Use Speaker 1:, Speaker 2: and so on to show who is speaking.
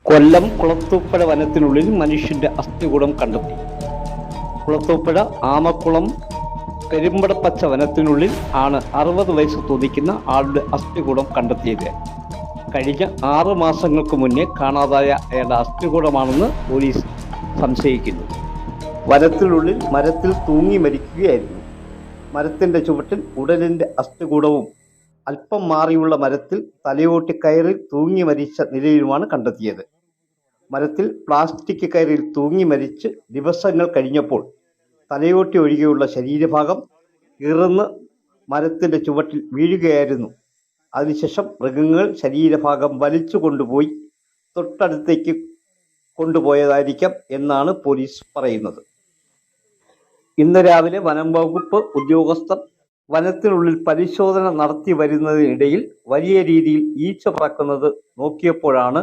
Speaker 1: കൊല്ലം കുളത്തൂപ്പുഴ വനത്തിനുള്ളിൽ മനുഷ്യന്റെ അസ്ഥികൂടം കണ്ടെത്തി. കുളത്തൂപ്പുഴ ആമക്കുളം പെരുമ്പടപ്പച്ച വനത്തിനുള്ളിൽ ആണ് 60 വയസ്സ് തോന്നിക്കുന്ന ആളുടെ അസ്ഥികൂടം കണ്ടെത്തിയത്. കഴിഞ്ഞ 6 മാസങ്ങൾക്ക് മുന്നേ കാണാതായ അയാളുടെ അസ്ഥികൂടമാണെന്ന് പോലീസ് സംശയിക്കുന്നു. വനത്തിനുള്ളിൽ മരത്തിൽ തൂങ്ങി മരിക്കുകയായിരുന്നു. മരത്തിന്റെ ചുവട്ടിൽ ഉടലിന്റെ അസ്ഥികൂടവും അല്പം മാറിയുള്ള മരത്തിൽ തലയോട്ടി കയറിൽ തൂങ്ങി മരിച്ച നിലയിലുമാണ് കണ്ടെത്തിയത്. മരത്തിൽ പ്ലാസ്റ്റിക് കയറിൽ തൂങ്ങി മരിച്ച് ദിവസങ്ങൾ കഴിഞ്ഞപ്പോൾ തലയോട്ടി ഒഴികെയുള്ള ശരീരഭാഗം ഇറന്ന് മരത്തിന്റെ ചുവട്ടിൽ വീഴുകയായിരുന്നു. അതിനുശേഷം മൃഗങ്ങൾ ശരീരഭാഗം വലിച്ചു കൊണ്ടുപോയി തൊട്ടടുത്തേക്ക് കൊണ്ടുപോയതായിരിക്കാം എന്നാണ് പോലീസ് പറയുന്നത്. ഇന്ന് രാവിലെ വനം വകുപ്പ് ഉദ്യോഗസ്ഥർ വനത്തിനുള്ളിൽ പരിശോധന നടത്തി വരുന്നതിനിടയിൽ വലിയ രീതിയിൽ ഈച്ച പറക്കുന്നത് നോക്കിയപ്പോഴാണ്